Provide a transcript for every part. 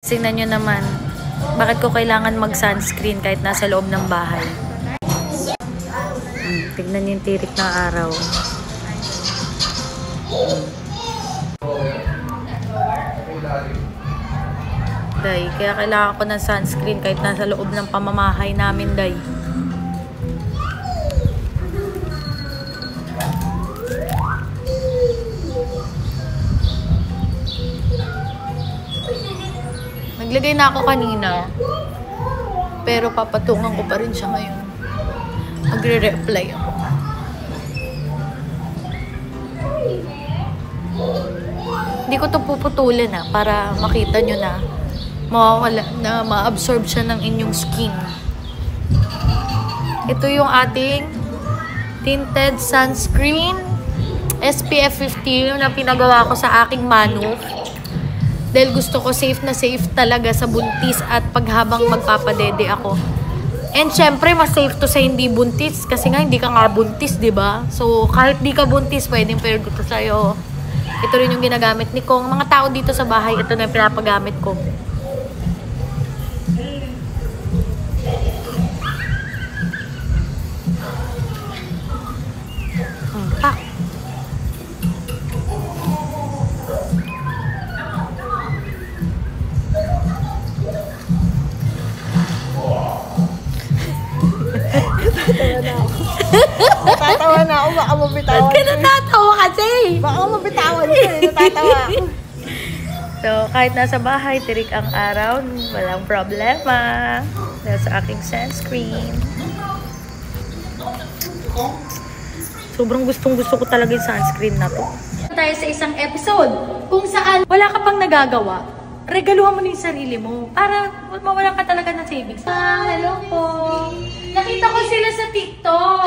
Tingnan nyo naman, bakit ko kailangan mag-sunscreen kahit nasa loob ng bahay? Tignan nyo yung tirik ng araw. Day, kaya kailangan ko ng sunscreen kahit nasa loob ng pamamahay namin, Day. Naglagay na ako kanina. Pero papatungan ko pa rin siya ngayon. Magre-reply ako. Hindi ko to puputulin para makita nyo na mawawala, na ma-absorb siya ng inyong skin. Ito yung ating tinted sunscreen SPF 50 na pinagawa ko sa aking manuf. Dahil gusto ko safe na safe talaga sa buntis at paghabang magpapadede ako. And syempre, mas safe to sa hindi buntis. Kasi nga, hindi ka nga buntis, diba? So, kahit di ka buntis, pwedeng pwede to sa'yo. Ito rin yung ginagamit ni Kong. Mga tao dito sa bahay, ito na yung pinapagamit ko. Natatawa na ako, baka mabitawan. Ba't ka natatawa kasi? Baka mabitawan ka, natatawa ako. So, kahit nasa bahay, tirik ang araw, walang problema. Dahil sa aking sunscreen. Sobrang gustong-gusto ko talaga yung sunscreen na to. Tayo sa isang episode kung saan wala ka pang nagagawa, regaluhan mo na yung sarili mo para mawalan ka talaga ng savings. Hello po! Nakita ko sila sa TikTok!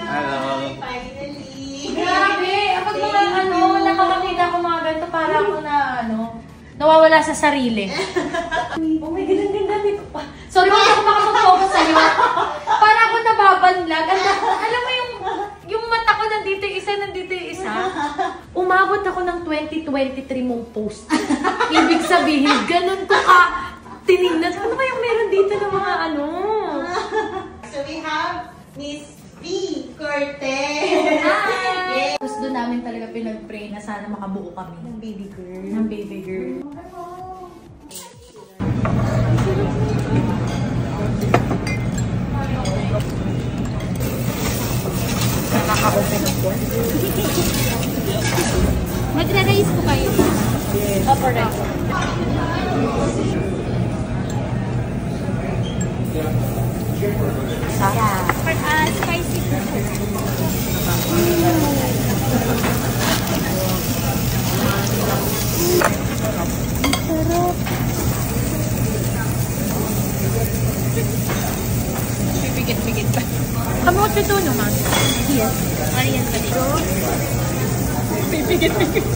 Hello! Finally! Grabe! Kapag mga nakakakita ko mga ganito, para ako na nawawala sa sarili. Oh my God, ang ganda nito pa. Sorry, hindi ako makapag-focus sa'yo. Para ako nababanlag. Alam mo yung mata ko nandito yung isa. Umabot ako ng 2023 mong post. Ibig sabihin, ganun ko ka tinignan. Ano ba yung meron dito ng mga So we have Miss B. Cortez. Hi! Tapos doon namin talaga pinag-pray na sana makabuo kami. Ng baby girl. Ng baby girl. Nakaka-open ako. Magra-raise ko kayo. Yes. Opo, right. Sarap. Spicy po. Sarap. Pipigit-pigit pa. Kamu ito naman? Yes. Ariyan pa dito. Pipigit-pigit.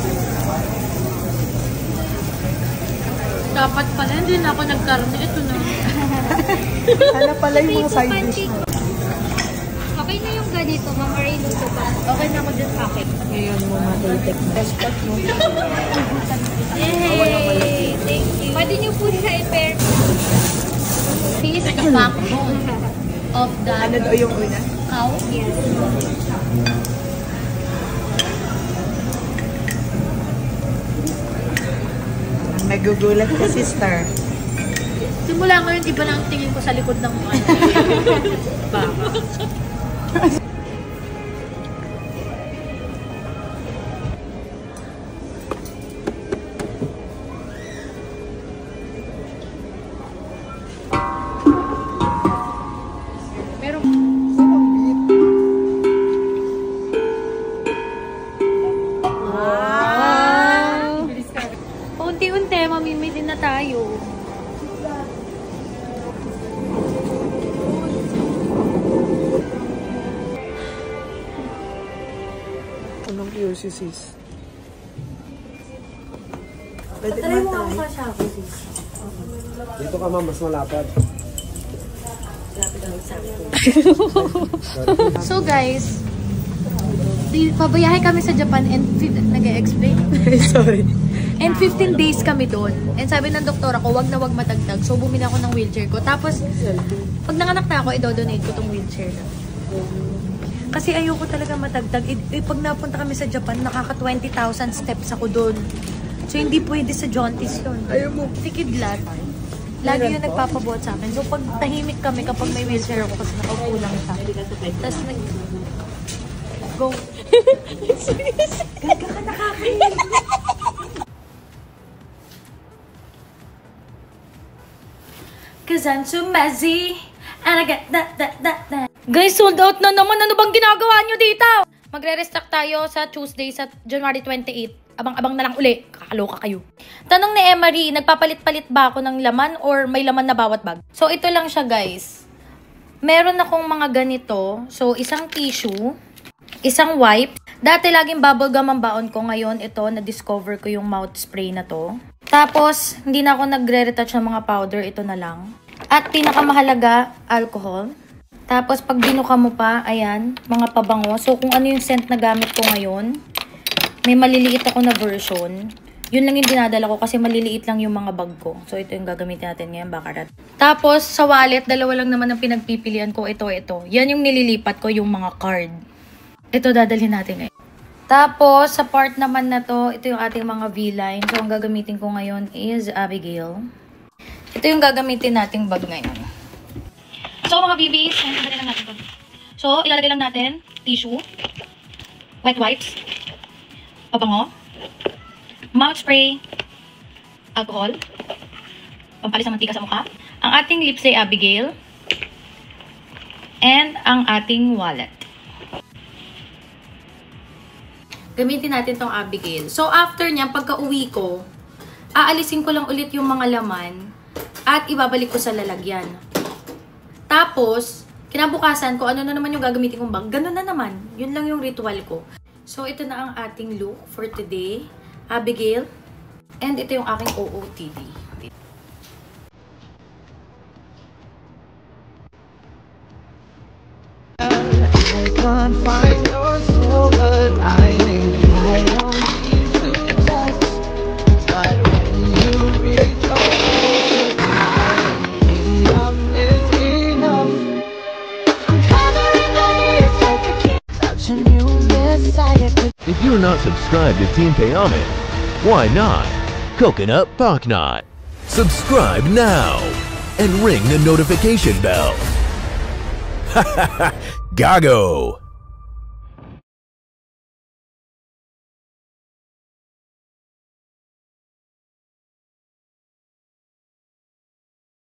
Dapat pala, hindi na ako nagkarne. Ito na. Sana pala yung mga side dish mo. Okay na yung ganito, Ma'am Marie, luto pa. Okay na ako dyan sa akin. Ngayon mo matultek na. Yay! Thank you. Pwede niyo po siya i-pair. He is the backbone of the Ano daw yung una? cow. Yes. Nagugulat ka, sister. Simula ngayon, iba na ang tingin ko sa likod ng mga baka. Pero unti-unti, mamimili na tayo. Anong QC, sis? Pwede Try mo matry. ako sa ako, sis. Dito ka, ma'am, mas malapad. So guys, pabayahe kami sa Japan and nag-e-explain. Sorry. And 15 days kami doon. And sabi ng doktora ko, wag na wag matagtag. So, bumili ako ng wheelchair ko. Tapos, pag nanganak na ako, i-donate ko tong wheelchair na. Kasi ayoko talaga matagtag. Pag napunta kami sa Japan, nakaka 20,000 steps ako doon. So, hindi pwede sa jaundice yun. Ayaw mo. Si Kidlat, lagi yung nagpapabuhat sa akin. So, pag tahimik kami kapag may wheelchair ako kasi nakaupo lang siya. Tapos go. Gaga ka nakakain. Cause I'm so messy and I get that. Guys, sold out na naman. Ano bang ginagawa nyo dito? Magre-restock tayo sa Tuesday sa January 28. Abang-abang na lang uli. Kakaloka kayo. Tanong ni Emery, nagpapalit-palit ba ako ng laman or may laman na bawat bag? So, ito lang siya, guys. Meron akong mga ganito. So, isang tissue, isang wipe. Dati laging bubblegum ang baon ko. Ngayon, ito, na-discover ko yung mouth spray na to. Tapos, hindi na ako nagre-retouch ng mga powder. Ito na lang. At pinakamahalaga, alcohol. Tapos, pag binuka mo pa, ayan, mga pabango. So, kung ano yung scent na gamit ko ngayon, may maliliit ako na version. Yun lang yung dinadala ko kasi maliliit lang yung mga bag ko. So, ito yung gagamitin natin ngayon, bakarat. Tapos, sa wallet, dalawa lang naman ang pinagpipilian ko. Ito. Yan yung nililipat ko, yung mga card. Ito, dadalhin natin ngayon. Tapos, sa part naman na to, ito yung ating mga V-line. So, ang gagamitin ko ngayon is Abigail. Ito yung gagamitin nating bag ngayon. So, mga BBs, ilalagay lang natin to. So, ilalagay lang natin tissue, wet wipes, pabango, mouth spray, alcohol, pampalis ng mantika sa mukha, ang ating lipstick Abigail, and ang ating wallet. Gamitin natin tong Abigail. So, after niyan, pagka-uwi ko, aalisin ko lang ulit yung mga laman at ibabalik ko sa lalagyan. Tapos, kinabukasan ko, ano na naman yung gagamitin kong bag, ganun na naman. Yun lang yung ritual ko. So, ito na ang ating look for today. Abigail. And ito yung aking OOTD. I can't find your soul, but I think I don't need to touch. But when you reach out, enough is enough. I'm covering the ears like a kid, touching you beside it. If you're not subscribed to Team Payame, why not? Coconut Pocknot. Subscribe now and ring the notification bell. Gago!